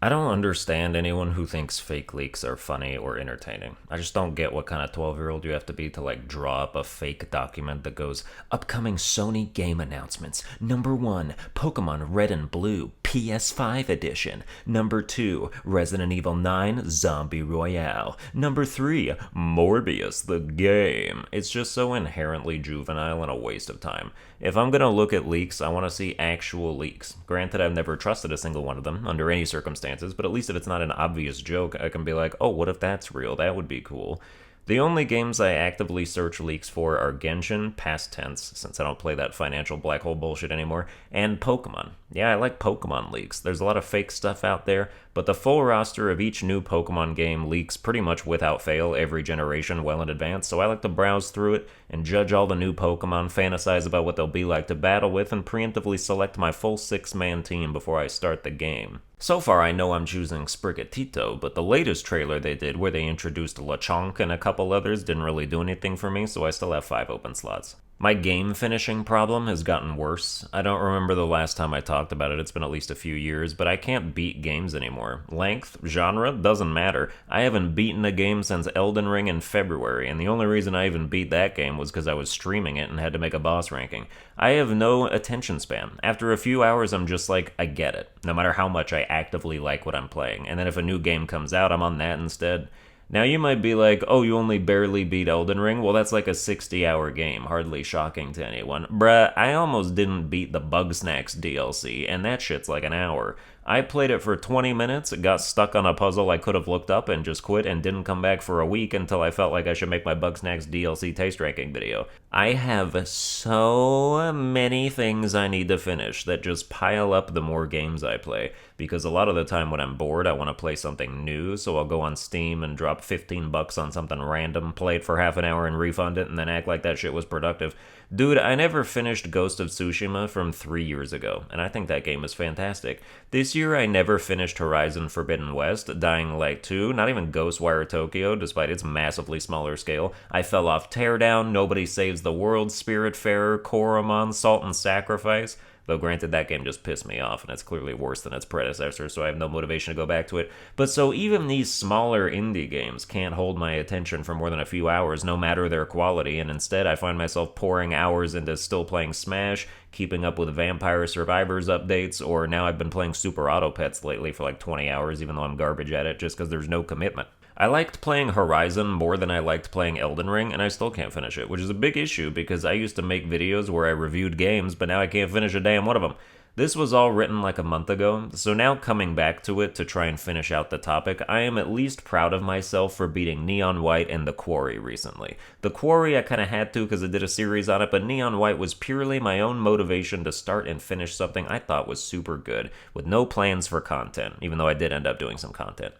I don't understand anyone who thinks fake leaks are funny or entertaining. I just don't get what kind of 12-year-old you have to be to draw up a fake document that goes, upcoming Sony game announcements. Number 1, Pokemon Red and Blue, PS5 edition. Number 2, Resident Evil 9, Zombie Royale. Number 3, Morbius the game. It's just so inherently juvenile and a waste of time. If I'm gonna look at leaks, I want to see actual leaks. Granted, I've never trusted a single one of them under any circumstances, but at least if it's not an obvious joke, I can be like, oh, what if that's real? That would be cool. The only games I actively search leaks for are Genshin, past tense, since I don't play that financial black hole bullshit anymore, and Pokemon. Yeah, I like Pokemon leaks. There's a lot of fake stuff out there, but the full roster of each new Pokemon game leaks pretty much without fail every generation well in advance, so I like to browse through it and judge all the new Pokemon, fantasize about what they'll be like to battle with, and preemptively select my full 6-man team before I start the game. So far, I know I'm choosing Sprigatito, but the latest trailer they did where they introduced Lechonk and a couple others didn't really do anything for me, so I still have 5 open slots. My game finishing problem has gotten worse. I don't remember the last time I talked about it, it's been at least a few years, but I can't beat games anymore. Length, genre, doesn't matter. I haven't beaten a game since Elden Ring in February, and the only reason I even beat that game was because I was streaming it and had to make a boss ranking. I have no attention span. After a few hours, I'm just like, I get it, no matter how much I actively like what I'm playing, and then if a new game comes out, I'm on that instead. Now you might be like, oh, you only barely beat Elden Ring? Well, that's like a 60-hour game, hardly shocking to anyone. Bruh, I almost didn't beat the Bugsnax DLC, and that shit's like an hour. I played it for 20 minutes, got stuck on a puzzle I could have looked up and just quit and didn't come back for a week until I felt like I should make my Bugsnax DLC taste ranking video. I have so many things I need to finish that just pile up the more games I play, because a lot of the time when I'm bored I want to play something new, so I'll go on Steam and drop $15 on something random, play it for half an hour and refund it, and then act like that shit was productive. Dude, I never finished Ghost of Tsushima from 3 years ago, and I think that game is fantastic. This year I never finished Horizon Forbidden West, Dying Light 2, not even Ghostwire Tokyo, despite its massively smaller scale. I fell off Teardown, Nobody Saves the World, Spiritfarer, Koromon, Salt and Sacrifice. Though granted, that game just pissed me off, and it's clearly worse than its predecessor, so I have no motivation to go back to it. But so even these smaller indie games can't hold my attention for more than a few hours, no matter their quality, and instead I find myself pouring hours into still playing Smash, keeping up with Vampire Survivors updates, or now I've been playing Super Auto Pets lately for like 20 hours, even though I'm garbage at it, just because there's no commitment. I liked playing Horizon more than I liked playing Elden Ring, and I still can't finish it, which is a big issue because I used to make videos where I reviewed games, but now I can't finish a damn one of them. This was all written like a month ago, so now coming back to it to try and finish out the topic, I am at least proud of myself for beating Neon White and The Quarry recently. The Quarry I kinda had to because I did a series on it, but Neon White was purely my own motivation to start and finish something I thought was super good, with no plans for content, even though I did end up doing some content.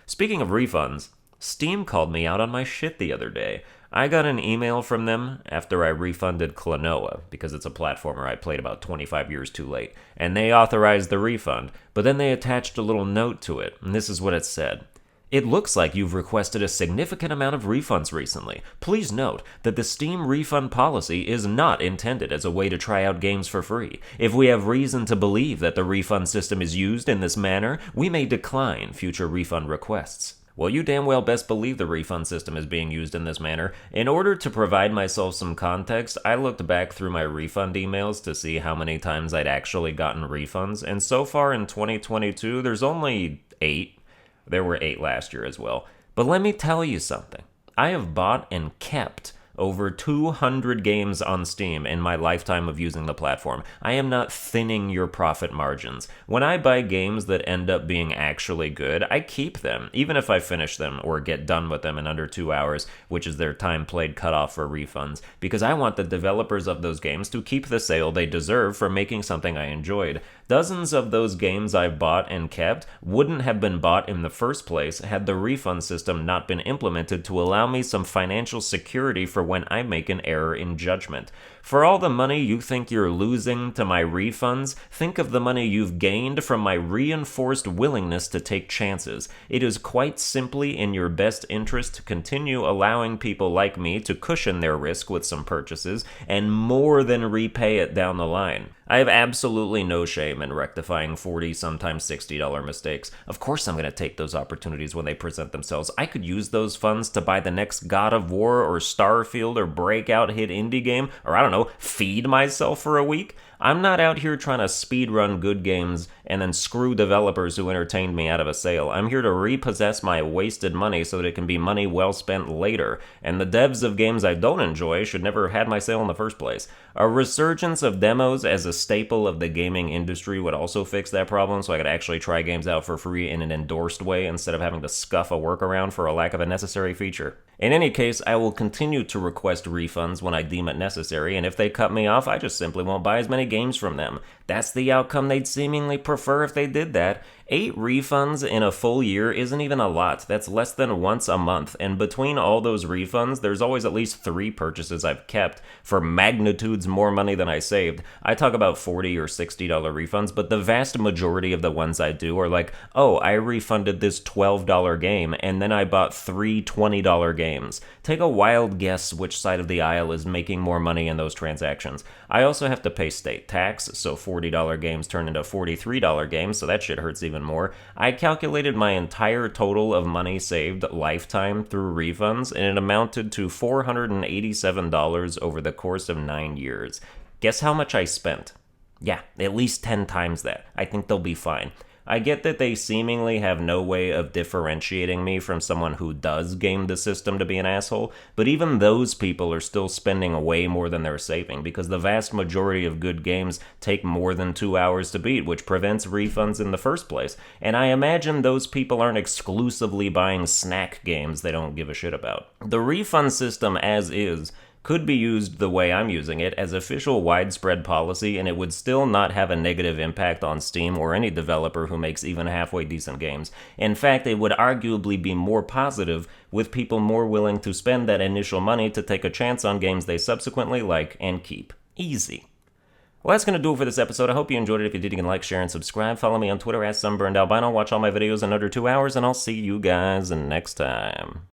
Speaking of refunds, Steam called me out on my shit the other day. I got an email from them after I refunded Klonoa, because it's a platformer I played about 25 years too late, and they authorized the refund, but then they attached a little note to it, and this is what it said. It looks like you've requested a significant amount of refunds recently. Please note that the Steam refund policy is not intended as a way to try out games for free. If we have reason to believe that the refund system is used in this manner, we may decline future refund requests. Well, you damn well best believe the refund system is being used in this manner. In order to provide myself some context, I looked back through my refund emails to see how many times I'd actually gotten refunds, and so far in 2022, there's only 8. There were 8 last year as well. But let me tell you something. I have bought and kept over 200 games on Steam in my lifetime of using the platform. I am not thinning your profit margins. When I buy games that end up being actually good, I keep them, even if I finish them or get done with them in under 2 hours, which is their time played cutoff for refunds, because I want the developers of those games to keep the sale they deserve for making something I enjoyed. Dozens of those games I've bought and kept wouldn't have been bought in the first place had the refund system not been implemented to allow me some financial security for when I make an error in judgment. For all the money you think you're losing to my refunds, think of the money you've gained from my reinforced willingness to take chances. It is quite simply in your best interest to continue allowing people like me to cushion their risk with some purchases and more than repay it down the line. I have absolutely no shame in rectifying $40, sometimes $60 mistakes. Of course I'm going to take those opportunities when they present themselves. I could use those funds to buy the next God of War or Starfield or breakout hit indie game, or I don't know, feed myself for a week. I'm not out here trying to speedrun good games and then screw developers who entertained me out of a sale. I'm here to repossess my wasted money so that it can be money well spent later, and the devs of games I don't enjoy should never have had my sale in the first place. A resurgence of demos as a staple of the gaming industry would also fix that problem, so I could actually try games out for free in an endorsed way instead of having to scuff a workaround for a lack of a necessary feature. In any case, I will continue to request refunds when I deem it necessary, and if they cut me off, I just simply won't buy as many games from them. That's the outcome they'd seemingly prefer if they did that. 8 refunds in a full year isn't even a lot. That's less than once a month, and between all those refunds, there's always at least 3 purchases I've kept for magnitudes more money than I saved. I talk about $40 or $60 refunds, but the vast majority of the ones I do are like, oh, I refunded this $12 game, and then I bought 3 $20 games. Take a wild guess which side of the aisle is making more money in those transactions. I also have to pay state tax, so $40 games turn into $43 games, so that shit hurts even more. I calculated my entire total of money saved lifetime through refunds, and it amounted to $487 over the course of 9 years. Guess how much I spent? Yeah, at least 10 times that. I think they'll be fine. I get that they seemingly have no way of differentiating me from someone who does game the system to be an asshole, but even those people are still spending way more than they're saving, because the vast majority of good games take more than 2 hours to beat, which prevents refunds in the first place. And I imagine those people aren't exclusively buying snack games they don't give a shit about. The refund system as is could be used the way I'm using it as official widespread policy, and it would still not have a negative impact on Steam or any developer who makes even halfway decent games. In fact, it would arguably be more positive, with people more willing to spend that initial money to take a chance on games they subsequently like and keep. Easy. Well, that's going to do it for this episode. I hope you enjoyed it. If you did, you can like, share, and subscribe. Follow me on Twitter at Sunburned Albino. Watch all my videos in under 2 hours, and I'll see you guys next time.